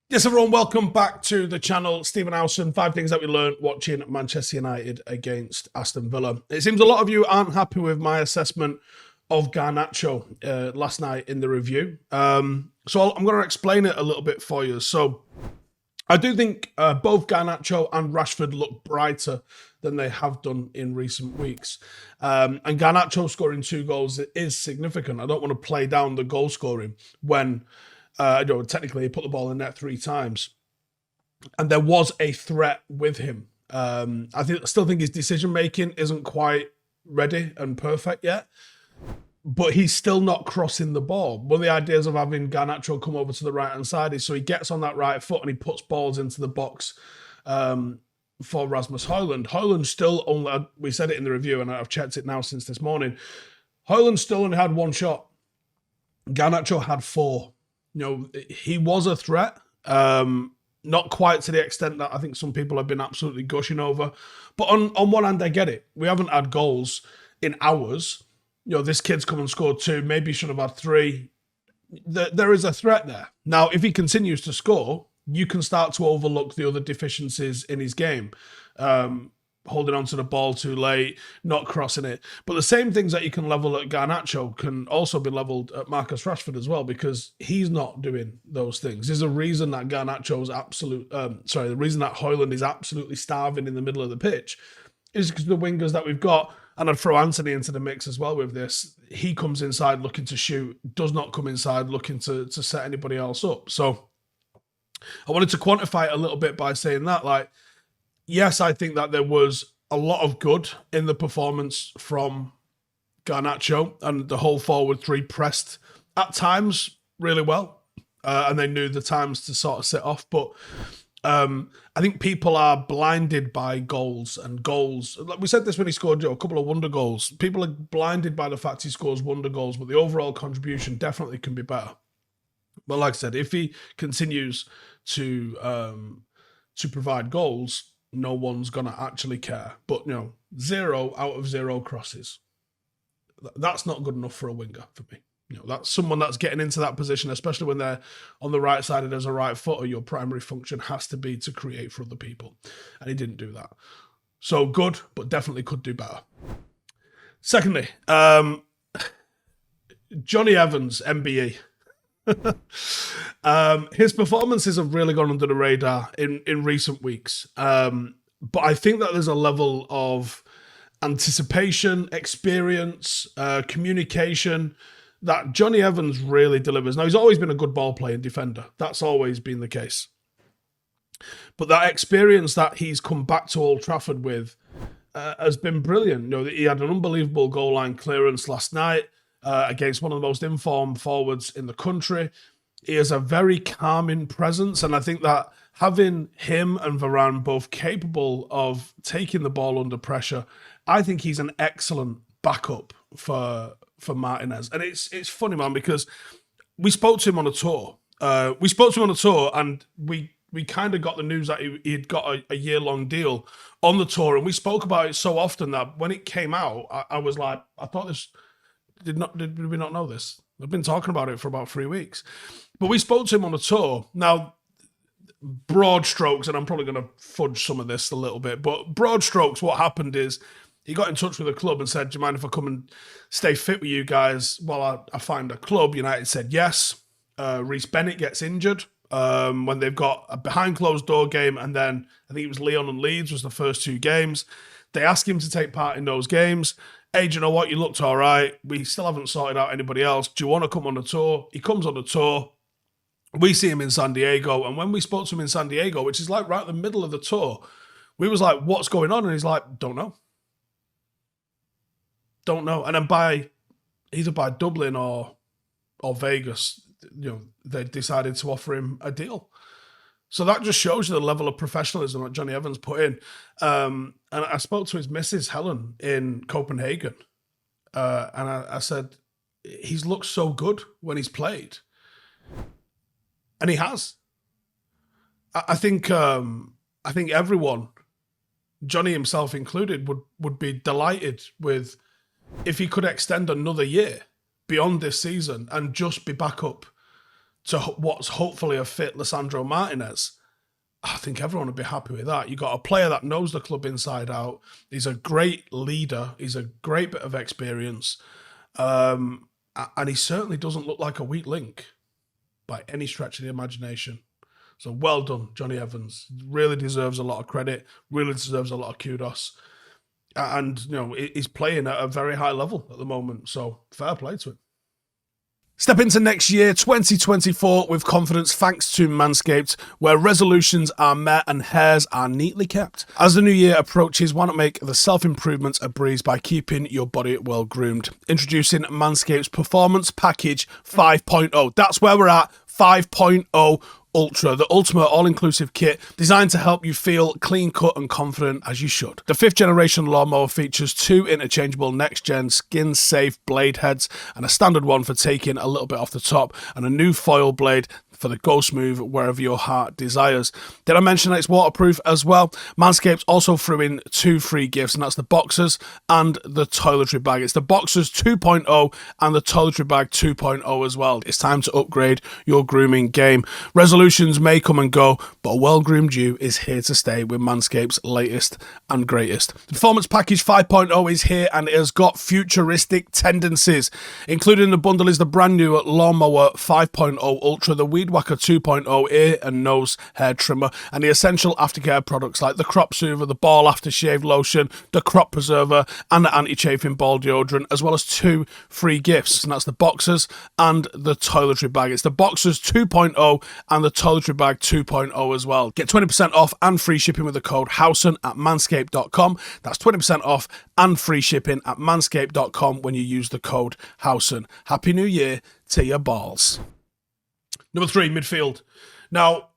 Yes, everyone, welcome back to the channel. Stephen Howson, 5 things that we learned watching Manchester United against Aston Villa. It seems a lot of you aren't happy with my assessment of Garnacho last night in the review. So I'm going to explain it a little bit for you. So I do think both Garnacho and Rashford look brighter than they have done in recent weeks. And Garnacho scoring 2 goals is significant. I don't want to play down the goal scoring when technically he put the ball in net 3 times. And there was a threat with him. Still think his decision making isn't quite ready and perfect yet. But he's still not crossing the ball. One of the ideas of having Garnacho come over to the right-hand side is so he gets on that right foot and he puts balls into the box for Rasmus Hojlund. Hojlund still only, we said it in the review and I've checked it now since this morning, Hojlund still only had 1 shot. Garnacho had 4. He was a threat. Not quite to the extent that I think some people have been absolutely gushing over. But on one hand, I get it. We haven't had goals in hours. This kid's come and scored 2, maybe should have had 3. There is a threat there. Now, if he continues to score, you can start to overlook the other deficiencies in his game. Holding onto the ball too late, not crossing it. But the same things that you can level at Garnacho can also be leveled at Marcus Rashford as well, because he's not doing those things. There's a reason that the reason that Hojlund is absolutely starving in the middle of the pitch is because the wingers that we've got, and I'd throw Anthony into the mix as well with this, he comes inside looking to shoot, does not come inside looking to set anybody else up. So I wanted to quantify it a little bit by saying that, yes, I think that there was a lot of good in the performance from Garnacho, and the whole forward 3 pressed at times really well, and they knew the times to sort of sit off. But I think people are blinded by goals. Like we said this when he scored a couple of wonder goals. People are blinded by the fact he scores wonder goals, but the overall contribution definitely can be better. But like I said, if he continues to provide goals, no one's going to actually care. But, 0 out of 0 crosses. That's not good enough for a winger for me. That's someone that's getting into that position, especially when they're on the right side and as a right footer. Your primary function has to be to create for other people. And he didn't do that. So good, but definitely could do better. Secondly, Jonny Evans, MBE. His performances have really gone under the radar in recent weeks. But I think that there's a level of anticipation, experience, communication that Jonny Evans really delivers. Now, he's always been a good ball playing defender. That's always been the case. But that experience that he's come back to Old Trafford with has been brilliant. He had an unbelievable goal line clearance last night against one of the most informed forwards in the country. He has a very calming presence, and I think that having him and Varane both capable of taking the ball under pressure, I think he's an excellent backup for Martinez. And it's funny, man, because we spoke to him on a tour. And we kind of got the news that he'd got a year-long deal on the tour, and we spoke about it so often that when it came out, I was like, I thought this... Did we not know this? I've been talking about it for about 3 weeks. But we spoke to him on a tour. Now, broad strokes, and I'm probably going to fudge some of this a little bit, but broad strokes, what happened is he got in touch with the club and said, do you mind if I come and stay fit with you guys while I find a club? United said yes. Reece Bennett gets injured when they've got a behind closed door game, and then I think it was Lyon and Leeds was the first 2 games. They asked him to take part in those games. Hey, do you know what? You looked all right. We still haven't sorted out anybody else. Do you want to come on the tour? He comes on the tour. We see him in San Diego. And when we spoke to him in San Diego, which is like right in the middle of the tour, we was like, what's going on? And he's like, don't know. Don't know. And then either by Dublin or Vegas, they decided to offer him a deal. So that just shows you the level of professionalism that Jonny Evans put in. And I spoke to his missus, Helen, in Copenhagen. And I said, he's looked so good when he's played. And he has. I think everyone, Jonny himself included, would be delighted with if he could extend another year beyond this season and just be back up to what's hopefully a fit Lisandro Martinez, I think everyone would be happy with that. You got a player that knows the club inside out. He's a great leader. He's a great bit of experience. And he certainly doesn't look like a weak link by any stretch of the imagination. So well done, Jonny Evans. Really deserves a lot of credit. Really deserves a lot of kudos. And, you know, he's playing at a very high level at the moment. So fair play to him. Step into next year, 2024, with confidence thanks to Manscaped, where resolutions are met and hairs are neatly kept. As the new year approaches, why not make the self-improvement a breeze by keeping your body well groomed? Introducing Manscaped's Performance Package 5.0. That's where we're at, 5.0 Ultra, the ultimate all-inclusive kit designed to help you feel clean-cut and confident as you should. The 5th generation lawnmower features 2 interchangeable next-gen skin-safe blade heads and a standard one for taking a little bit off the top, and a new foil blade for the go smooth wherever your heart desires. Did I mention that it's waterproof as well? Manscaped also threw in 2 free gifts, and that's the boxers and the toiletry bag. It's the boxers 2.0 and the toiletry bag 2.0 as well. It's time to upgrade your grooming game. Resolutions may come and go, but a well-groomed you is here to stay with Manscaped's latest and greatest. The Performance Package 5.0 is here, and it has got futuristic tendencies. Included in the bundle is the brand new Lawnmower 5.0 Ultra, the Weed Whacker 2.0 ear and nose hair trimmer, and the essential aftercare products like the Crop Soother, the Ball Aftershave Lotion, the Crop Preserver, and the Anti-Chafing Ball Deodorant, as well as 2 free gifts, and that's the boxers and the toiletry bag. It's the boxers 2.0 and the toiletry bag 2.0 as well. Get 20% off and free shipping with the code Howson at manscaped.com. That's 20% off and free shipping at manscaped.com when you use the code Howson. Happy New Year to your balls. Number 3, midfield. Now,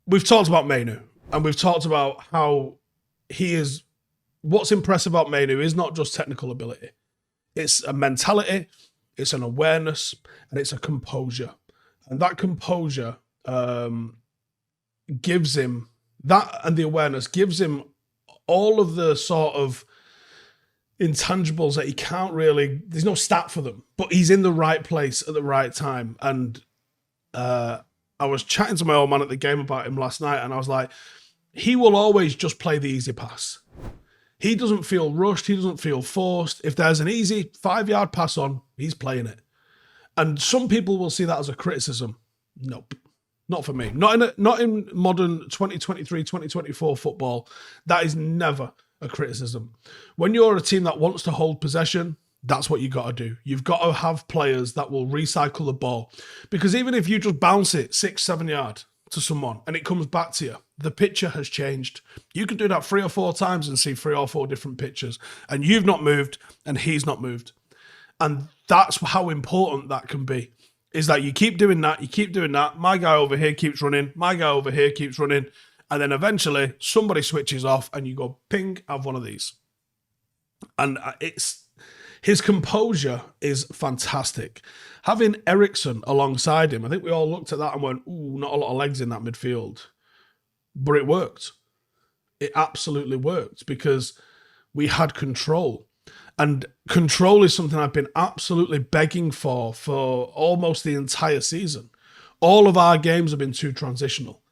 we've talked about Mainu, and we've talked about how he is... What's impressive about Mainu is not just technical ability. It's a mentality, it's an awareness, and it's a composure. And that composure gives him... That and the awareness gives him all of the sort of intangibles that he can't really... There's no stat for them, but he's in the right place at the right time. And I was chatting to my old man at the game about him last night, and I was like, he will always just play the easy pass. He doesn't feel rushed. He doesn't feel forced. If there's an easy 5-yard pass on, he's playing it. And some people will see that as a criticism. Nope. Not for me. Not in modern 2023, 2024 football. That is never a criticism. When you're a team that wants to hold possession, that's what you got to do. You've got to have players that will recycle the ball. Because even if you just bounce it 6-7 yards to someone and it comes back to you, the picture has changed. You can do that 3 or 4 times and see 3 or 4 different pictures. And you've not moved and he's not moved. And that's how important that can be. Is that you keep doing that, you keep doing that. My guy over here keeps running. My guy over here keeps running. And then eventually somebody switches off and you go, ping, have one of these. And his composure is fantastic. Having Eriksen alongside him, I think we all looked at that and went, ooh, not a lot of legs in that midfield. But it worked. It absolutely worked because we had control. And control is something I've been absolutely begging for almost the entire season. All of our games have been too transitional.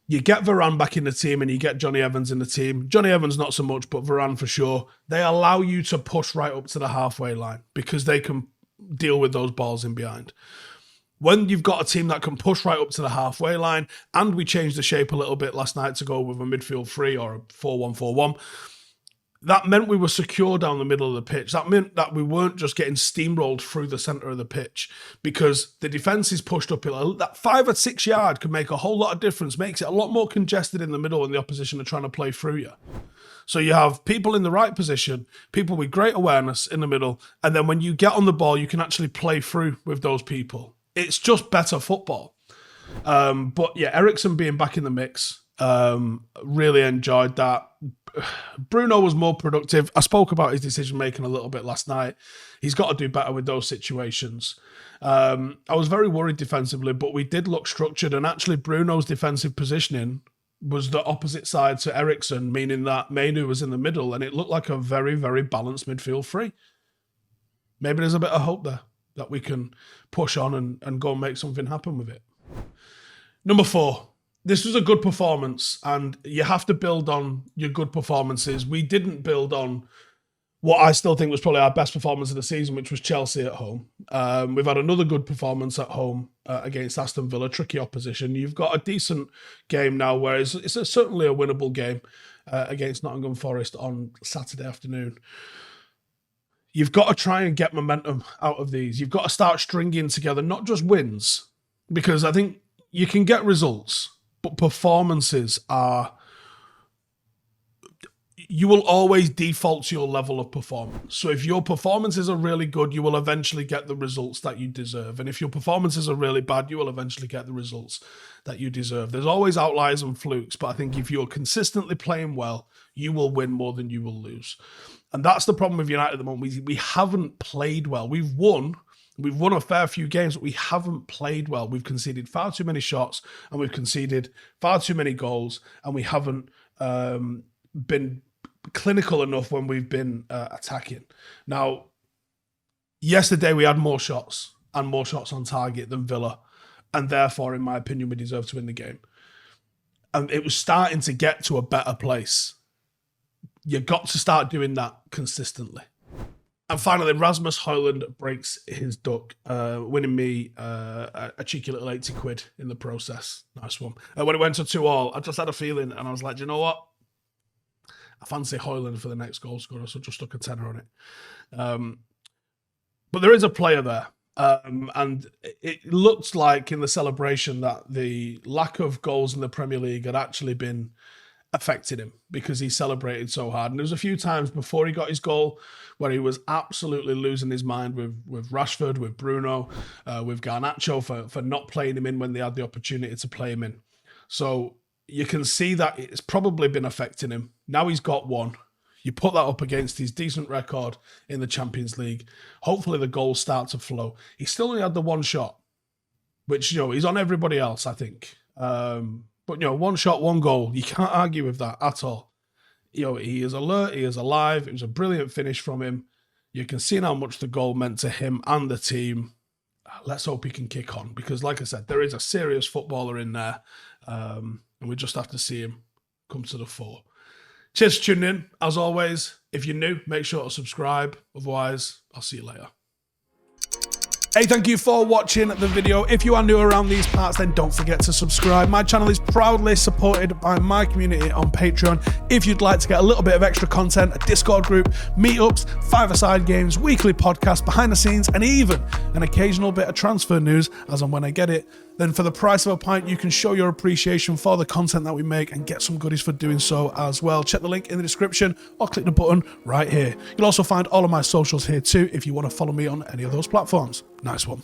You get Varane back in the team and you get Jonny Evans in the team. Jonny Evans not so much, but Varane for sure. They allow you to push right up to the halfway line because they can deal with those balls in behind. When you've got a team that can push right up to the halfway line, and we changed the shape a little bit last night to go with a midfield 3 or a 4-1-4-1, that meant we were secure down the middle of the pitch. That meant that we weren't just getting steamrolled through the centre of the pitch because the defence is pushed up. That 5 or 6 yard can make a whole lot of difference, makes it a lot more congested in the middle when the opposition are trying to play through you. So you have people in the right position, people with great awareness in the middle, and then when you get on the ball, you can actually play through with those people. It's just better football. But yeah, Eriksen being back in the mix, really enjoyed that. Bruno was more productive. I spoke about his decision making a little bit last night. He's got to do better with those situations. I was very worried defensively, but we did look structured, and actually Bruno's defensive positioning was the opposite side to Eriksen, meaning that Mainu was in the middle, and it looked like a very, very balanced midfield 3. Maybe there's a bit of hope there. that we can push on and go and make something happen with it. Number 4. This was a good performance, and you have to build on your good performances. We didn't build on what I still think was probably our best performance of the season, which was Chelsea at home. We've had another good performance at home against Aston Villa, tricky opposition. You've got a decent game now, where it's certainly a winnable game against Nottingham Forest on Saturday afternoon. You've got to try and get momentum out of these. You've got to start stringing together, not just wins, because I think you can get results, but performances are... You will always default to your level of performance. So if your performances are really good, you will eventually get the results that you deserve. And if your performances are really bad, you will eventually get the results that you deserve. There's always outliers and flukes, but I think if you're consistently playing well, you will win more than you will lose. And that's the problem with United at the moment. We haven't played well. We've won a fair few games, but we haven't played well. We've conceded far too many shots, and we've conceded far too many goals, and we haven't been clinical enough when we've been attacking. Now, yesterday we had more shots and more shots on target than Villa, and therefore, in my opinion, we deserve to win the game. And it was starting to get to a better place. You got to start doing that consistently. And finally, Rasmus Hojlund breaks his duck, winning me a cheeky little 80 quid in the process. Nice one. When it went to 2-2, I just had a feeling, and I was like, do you know what? I fancy Hojlund for the next goal scorer, so just stuck a tenner on it. But there is a player there, and it looked like in the celebration that the lack of goals in the Premier League had actually been affected him, because he celebrated so hard. And there was a few times before he got his goal where he was absolutely losing his mind with Rashford, with Bruno, with Garnacho for not playing him in when they had the opportunity to play him in. So you can see that it's probably been affecting him. Now he's got one. You put that up against his decent record in the Champions League. Hopefully the goals start to flow. He still only had the one shot, which, he's on everybody else, I think. But, one shot, one goal. You can't argue with that at all. He is alert. He is alive. It was a brilliant finish from him. You can see how much the goal meant to him and the team. Let's hope he can kick on, because, like I said, there is a serious footballer in there. And we just have to see him come to the fore. Cheers for tuning in. As always, if you're new, make sure to subscribe. Otherwise, I'll see you later. Hey, thank you for watching the video. If you are new around these parts, then don't forget to subscribe. My channel is proudly supported by my community on Patreon. If you'd like to get a little bit of extra content, a Discord group, meetups, five-a-side games, weekly podcasts, behind the scenes, and even an occasional bit of transfer news as and when I get it, then for the price of a pint, you can show your appreciation for the content that we make and get some goodies for doing so as well. Check the link in the description or click the button right here. You'll also find all of my socials here too if you want to follow me on any of those platforms. Nice one.